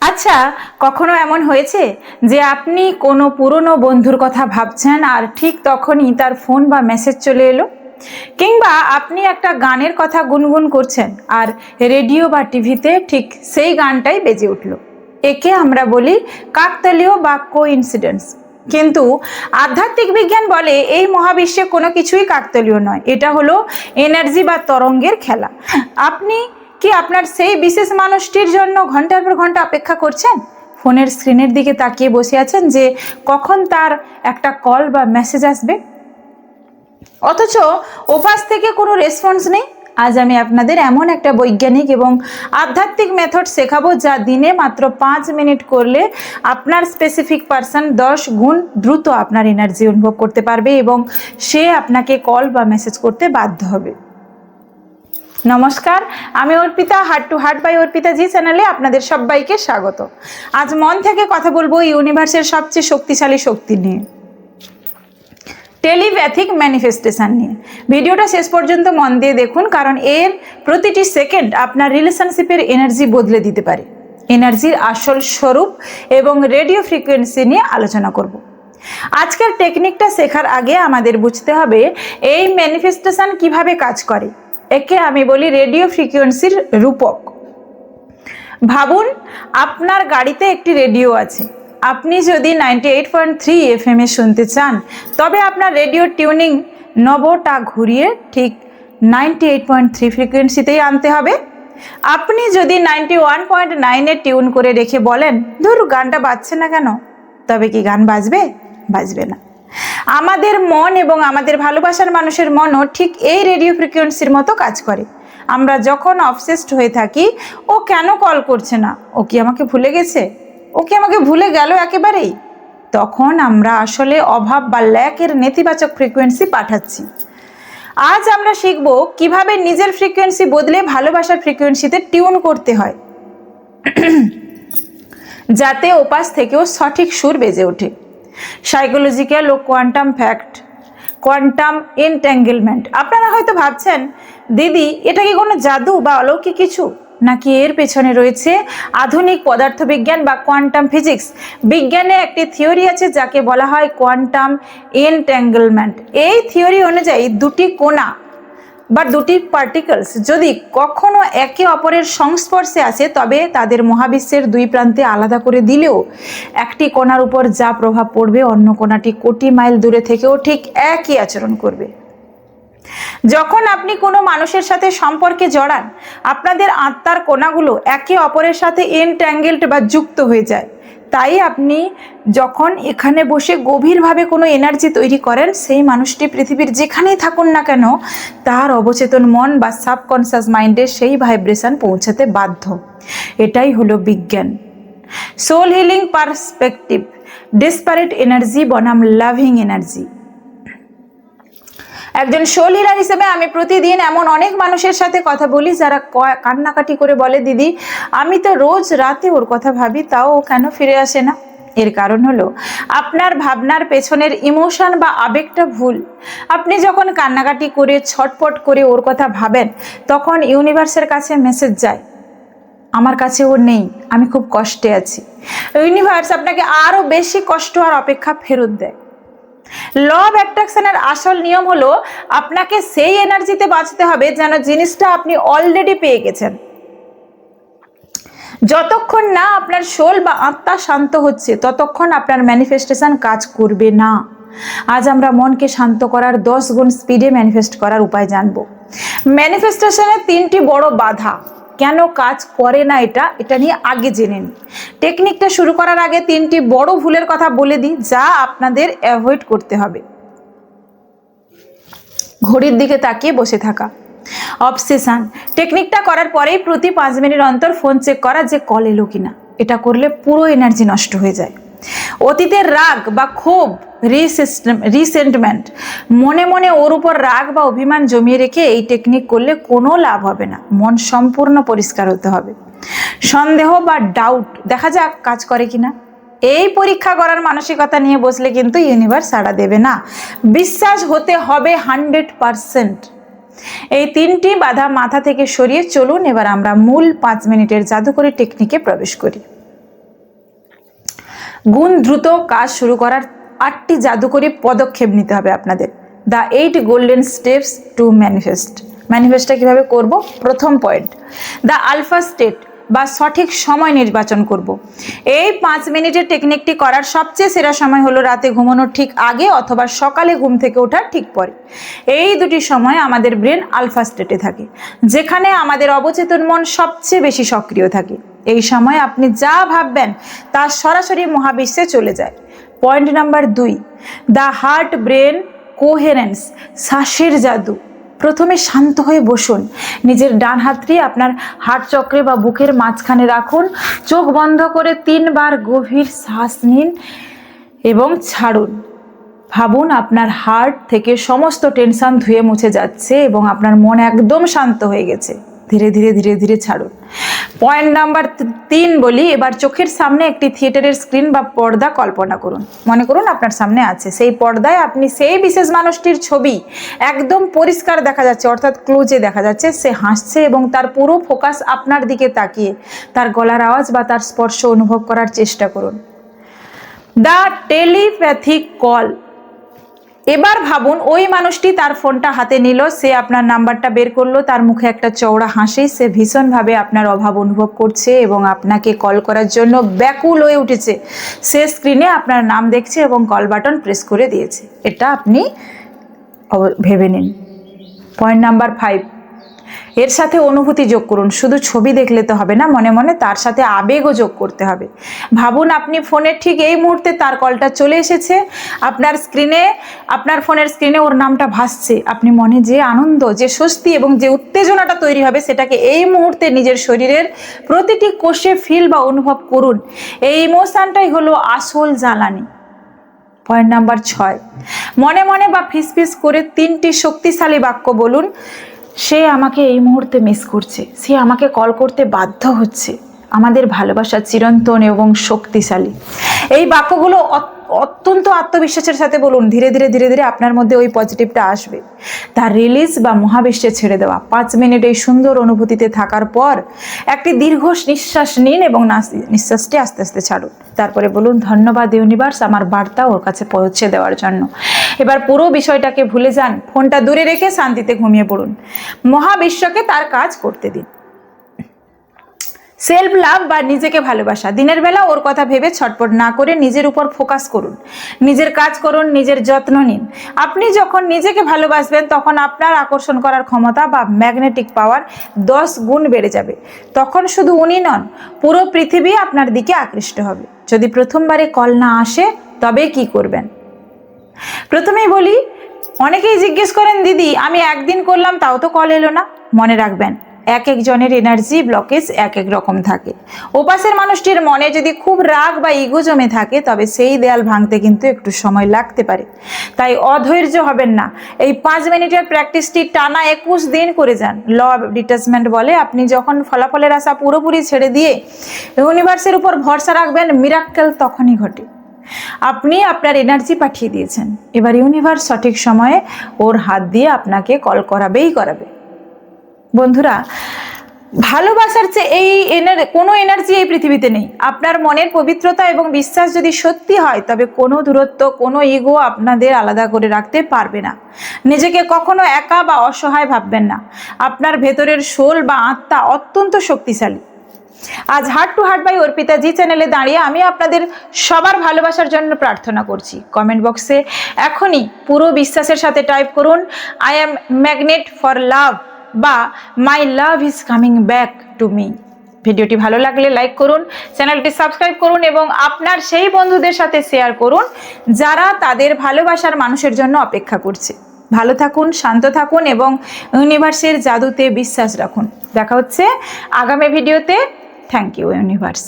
আচ্ছা, কখনো এমন হয়েছে যে আপনি কোনো পুরনো বন্ধুর কথা ভাবছেন আর ঠিক তখনই তার ফোন বা মেসেজ চলে এলো? কিংবা আপনি একটা গানের কথা গুনগুন করছেন আর রেডিও বা টিভিতে ঠিক সেই গানটাই বেজে উঠল। একে আমরা বলি কাকতালীয় বা কোইন্সিডেন্স। কিন্তু আধ্যাত্মিক বিজ্ঞান বলে এই মহাবিশ্বে কোনো কিছুই কাকতালীয় নয়, এটা হলো এনার্জি বা তরঙ্গের খেলা। আপনি কি আপনার সেই বিশেষ মানুষটির জন্য ঘন্টার পর ঘন্টা অপেক্ষা করছেন? ফোনের স্ক্রিনের দিকে তাকিয়ে বসে আছেন যে কখন তার একটা কল বা মেসেজ আসবে, অথচ ওপাশ থেকে কোনো রেসপন্স নেই। আজ আমি আপনাদের এমন একটা বৈজ্ঞানিক এবং আধ্যাত্মিক মেথড শেখাবো যা দিনে মাত্র 5 মিনিট করলে আপনার স্পেসিফিক পারসন 10 গুণ দ্রুত আপনার এনার্জি অনুভব করতে পারবে এবং সে আপনাকে কল বা মেসেজ করতে বাধ্য হবে। নমস্কার, আমি Arpita, heart to heart by Arpita ji চ্যানেলে আপনাদের সবাইকে স্বাগত। আজ মন থেকে কথা বলবো ইউনিভার্সের সবচেয়ে শক্তিশালী শক্তি নিয়ে, টেলিপ্যাথিক ম্যানিফেস্টেশন নিয়ে। ভিডিওটা শেষ পর্যন্ত মন দিয়ে দেখুন, কারণ এর প্রতিটি সেকেন্ড আপনার রিলেশনশিপের এনার্জি বদলে দিতে পারে। এনার্জির আসল স্বরূপ এবং রেডিও ফ্রিকোয়েন্সি নিয়ে আলোচনা করব। আজকের টেকনিকটা শেখার আগে আমাদের বুঝতে হবে এই ম্যানিফেস্টেশন কিভাবে কাজ করে। একে আমি বলি রেডিও ফ্রিকোয়েন্সির রূপক। ভাবুন, আপনার গাড়িতে একটি রেডিও আছে। আপনি যদি 98.3 FM এ শুনতে চান, তবে আপনার রেডিও টিউনিং নবটা ঘুরিয়ে ঠিক 98.3 ফ্রিকোয়েন্সিতেই আনতে হবে। আপনি যদি 91.9 এ টিউন করে রেখে বলেন, ধুর গানটা বাজছে না কেন, তবে কি গান বাজবে? বাজবে না। আমাদের মন এবং আমাদের ভালোবাসার মানুষের মনও ঠিক এই রেডিও ফ্রিকোয়েন্সির মতো কাজ করে। আমরা যখন অবসেসড হয়ে থাকি, ও কেন কল করছে না, ও কি আমাকে ভুলে গেছে, ও কি আমাকে ভুলে গেল একেবারেই, তখন আমরা আসলে অভাব বা ল্যাকের নেতিবাচক ফ্রিকোয়েন্সি পাঠাচ্ছি। আজ আমরা শিখব কিভাবে নিজের ফ্রিকোয়েন্সি বদলে ভালোবাসার ফ্রিকোয়েন্সিতে টিউন করতে হয়, যাতে ওপাশ থেকেও সঠিক সুর বেজে ওঠে। সাইকোলজিক্যাল ও কোয়ান্টাম ফ্যাক্ট, কোয়ান্টাম এনট্যাঙ্গেলমেন্ট। আপনারা হয়তো ভাবছেন, দিদি এটা কি কোনো জাদু বা অলৌকিক কিছু, নাকি এর পেছনে রয়েছে আধুনিক পদার্থবিজ্ঞান বা কোয়ান্টাম ফিজিক্স? বিজ্ঞানে একটি থিওরি আছে যাকে বলা হয় কোয়ান্টাম এনট্যাঙ্গেলমেন্ট। এই থিওরি অনুযায়ী দুটি কণা বা দুটি পার্টিকেলস যদি কখনো একে অপরের সংস্পর্শে আসে, তবে তাদের মহাবিশ্বের দুই প্রান্তে আলাদা করে দিলেও একটি কণার উপর যা প্রভাব পড়বে, অন্য কণাটি কোটি মাইল দূরে থেকেও ঠিক একই আচরণ করবে। যখন আপনি কোনো মানুষের সাথে সম্পর্কে জড়ান, আপনাদের আত্মার কণাগুলো একে অপরের সাথে এনট্যাঙ্গেলড বা যুক্ত হয়ে যায়। তাই আপনি যখন এখানে বসে গভীরভাবে কোনো এনার্জি তৈরি করেন, সেই মানুষটি পৃথিবীর যেখানেই থাকুন না কেন, তার অবচেতন মন বা সাবকনসিয়াস মাইন্ডে সেই ভাইব্রেশন পৌঁছাতে বাধ্য। এটাই হলো বিজ্ঞান। Soul healing perspective, disparate energy বনাম লাভিং এনার্জি। একজন সোল হিলার হিসেবে আমি প্রতিদিন এমন অনেক মানুষের সাথে কথা বলি যারা কান্নাকাটি করে বলে, দিদি আমি তো রোজ রাতে ওর কথা ভাবি, তাও ও কেন ফিরে আসে না। এর কারণ হলো আপনার ভাবনার পেছনের ইমোশন বা আবেগটা ভুল। আপনি যখন কান্নাকাটি করে ছটপট করে ওর কথা ভাবেন, তখন ইউনিভার্সের কাছে মেসেজ যায়, আমার কাছে ও নেই, আমি খুব কষ্টে আছি। ইউনিভার্স আপনাকে আরো বেশি কষ্ট আর অপেক্ষা ফেরত দেয়। ল অফ অ্যাট্রাকশনের আসল নিয়ম হলো আপনাকে সেই এনার্জিতে বাঁচতে হবে যেন জিনিসটা আপনি অলরেডি পেয়ে গেছেন। যতক্ষণ না আপনার সোল বা আত্মা শান্ত হচ্ছে, ততক্ষণ আপনার ম্যানিফেস্টেশন কাজ করবে না। আজ আমরা মনকে শান্ত করার 10 গুণ স্পিডে ম্যানিফেস্ট করার উপায় জানব। ম্যানিফেস্টেশনের 3টি বড় বাধা, কেন কাজ করে না এটা নিয়ে আগে জেনে নিন। টেকনিকটা শুরু করার আগে 3টি বড় ভুলের কথা বলে দিই, যা আপনাদের অ্যাভয়েড করতে হবে। ঘড়ির দিকে তাকিয়ে বসে থাকা, অবসেশন। টেকনিকটা করার পরেই প্রতি 5 মিনিট অন্তর ফোন চেক করা যে কল এলো কিনা। এটা করলে পুরো এনার্জি নষ্ট হয়ে যায়। অতীতের রাগ বা ক্ষোভ, রিসেন্টমেন্ট, মনে মনে ওর উপর রাগ বা অভিমান জমিয়ে রেখে এই টেকনিক করলে কোনো লাভ হবে না। মন সম্পূর্ণ পরিষ্কার হতে হবে। সন্দেহ বা ডাউট, দেখা যাক কাজ করে কিনা। এই পরীক্ষা করার মানসিকতা নিয়ে বসলে কিন্তু ইউনিভার্স সাড়া দেবে না। বিশ্বাস হতে হবে 100%। এই 3টি বাধা মাথা থেকে সরিয়ে চলুন এবার আমরা মূল 5 মিনিটের জাদুকরি টেকনিকে প্রবেশ করি। গুণ দ্রুত কাজ শুরু করার 8টি জাদুকরী পদক্ষেপ নিতে হবে আপনাদের। দ্য 8 গোল্ডেন স্টেপস টু ম্যানিফেস্টটা কীভাবে করব? প্রথম পয়েন্ট, দ্য আলফা স্টেট বা সঠিক সময় নির্বাচন করব। এই 5 মিনিটের টেকনিকটি করার সবচেয়ে সেরা সময় হলো রাতে ঘুমানোর ঠিক আগে অথবা সকালে ঘুম থেকে ওঠার ঠিক পরে। এই দুটি সময় আমাদের ব্রেন আলফা স্টেটে থাকে, যেখানে আমাদের অবচেতন মন সবচেয়ে বেশি সক্রিয় থাকে। এই সময় আপনি যা ভাববেন তা সরাসরি মহাবিশ্বে চলে যায়। Point number 2, the heart brain coherence, শ্বাসের জাদু। প্রথমে শান্ত হয়ে বসুন, নিজের ডান হাতটি আপনার হার্ট চক্রে বা বুকের মাঝখানে রাখুন, চোখ বন্ধ করে 3 বার গভীর শ্বাস নিন এবং ছাড়ুন। ভাবুন আপনার হার্ট থেকে সমস্ত টেনশন ধুয়ে মুছে যাচ্ছে এবং আপনার মন একদম শান্ত হয়ে গেছে। ধীরে ধীরে ধীরে ধীরে ছাড়ুন। পয়েন্ট নাম্বার 3 বলি, এবার চোখের সামনে একটি থিয়েটারের স্ক্রিন বা পর্দা কল্পনা করুন। মনে করুন আপনার সামনে আছে, সেই পর্দায় আপনি সেই বিশেষ মানুষটির ছবি একদম পরিষ্কার দেখা যাচ্ছে, অর্থাৎ ক্লোজে দেখা যাচ্ছে। সে হাসছে এবং তার পুরো ফোকাস আপনার দিকে তাকিয়ে তার গলার আওয়াজ বা তার স্পর্শ অনুভব করার চেষ্টা করুন। The telepathic call. এবার ভাবুন ওই মানুষটি তার ফোনটা হাতে নিল, সে আপনার নাম্বারটা বের করলো, তার মুখে একটা চওড়া হাসি, সে ভীষণভাবে আপনার অভাব অনুভব করছে এবং আপনাকে কল করার জন্য ব্যাকুল হয়ে উঠেছে। সে স্ক্রিনে আপনার নাম দেখছে এবং কল বাটন প্রেস করে দিয়েছে। এটা আপনি ভেবে নিন। পয়েন্ট নাম্বার 5, এর সাথে অনুভূতি যোগ করুন। শুধু ছবি দেখলে তো হবে না, মনে মনে তার সাথে আবেগও যোগ করতে হবে। ভাবুন আপনি ফোনের ঠিক এই মুহূর্তে তার কলটা চলে এসেছে, আপনার ফোনের স্ক্রিনে ওর নামটা ভাসছে। আপনি মনে যে আনন্দ, যে স্বস্তি এবং যে উত্তেজনাটা তৈরি হবে সেটাকে এই মুহূর্তে নিজের শরীরের প্রতিটি কোষে ফিল বা অনুভব করুন। এই ইমোশনটাই হলো আসল জ্বালানি। পয়েন্ট নাম্বার 6, মনে মনে বা ফিসফিস করে 3টি শক্তিশালী বাক্য বলুন। সে আমাকে এই মুহূর্তে মিস করছে, সে আমাকে কল করতে বাধ্য হচ্ছে। আমাদের ভালোবাসা চিরন্তন এবং শক্তিশালী। এই বাক্যগুলো অত্যন্ত আত্মবিশ্বাসের সাথে বলুন। ধীরে ধীরে ধীরে ধীরে আপনার মধ্যে ওই পজিটিভটা আসবে। তার রিলিজ বা মহাবিশ্বে ছেড়ে দেওয়া। 5 মিনিট এই সুন্দর অনুভূতিতে থাকার পর একটি দীর্ঘ নিঃশ্বাস নিন এবং নিঃশ্বাসটি আস্তে আস্তে ছাড়ুন। তারপরে বলুন, ধন্যবাদ ইউনিভার্স আমার বার্তা ওর কাছে পৌঁছে দেওয়ার জন্য। এবার পুরো বিষয়টাকে ভুলে যান, ফোনটা দূরে রেখে শান্তিতে ঘুমিয়ে পড়ুন। মহাবিশ্বকে তার কাজ করতে দিন। সেলফ লাভ বা নিজেকে ভালোবাসা। দিনের বেলা ওর কথা ভেবে ছটপট না করে নিজের উপর ফোকাস করুন, নিজের কাজ করুন, নিজের যত্ন নিন। আপনি যখন নিজেকে ভালোবাসবেন তখন আপনার আকর্ষণ করার ক্ষমতা বা ম্যাগনেটিক পাওয়ার 10 গুণ বেড়ে যাবে। তখন শুধু উনি নন, পুরো পৃথিবী আপনার দিকে আকৃষ্ট হবে। যদি প্রথমবারে কল না আসে তবে কি করবেন? প্রথমেই বলি, অনেকেই জিজ্ঞেস করেন, দিদি আমি একদিন করলাম তাও তো কল এলো না। মনে রাখবেন, এক একজনের এনার্জি ব্লকেজ এক এক রকম থাকে। ওপাশের মানুষটির মনে যদি খুব রাগ বা ইগো জমে থাকে তবে সেই দেয়াল ভাঙতে কিন্তু একটু সময় লাগতে পারে। তাই অধৈর্য হবেন না। এই 5 মিনিটের প্র্যাকটিসটি টানা 21 দিন করে যান। ল অফ ডিটাচমেন্ট বলে, আপনি যখন ফলাফলের আশা পুরোপুরি ছেড়ে দিয়ে ইউনিভার্সের উপর ভরসা রাখবেন, মিরাক্কেল তখনই ঘটে। আপনি আপনার এনার্জি পাঠিয়ে দিয়েছেন, এবার ইউনিভার্স সঠিক সময়ে ওর হাত দিয়ে আপনাকে কল করাবে। বন্ধুরা, ভালোবাসার চেয়ে কোনো এনার্জি এই পৃথিবীতে নেই। আপনার মনের পবিত্রতা এবং বিশ্বাস যদি সত্যি হয় তবে কোনো দূরত্ব, কোনো ইগো আপনাদের আলাদা করে রাখতে পারবে না। নিজেকে কখনো একা বা অসহায় ভাববেন না। আপনার ভেতরের সোল বা আত্মা অত্যন্ত শক্তিশালী। আজ heart to heart by Arpita ji চ্যানেলে দাঁড়িয়ে আমি আপনাদের সবার ভালোবাসার জন্য প্রার্থনা করছি। কমেন্ট বক্সে এখনই পুরো বিশ্বাসের সাথে টাইপ করুন, I am magnet for love বা my love is coming back to me. ভিডিওটি ভালো লাগলে লাইক করুন, চ্যানেলটি সাবস্ক্রাইব করুন এবং আপনার সেই বন্ধুদের সাথে শেয়ার করুন যারা তাদের ভালোবাসার মানুষের জন্য অপেক্ষা করছে। ভালো থাকুন, শান্ত থাকুন এবং ইউনিভার্সের জাদুতে বিশ্বাস রাখুন। দেখা হচ্ছে আগামী ভিডিওতে। Thank you universe.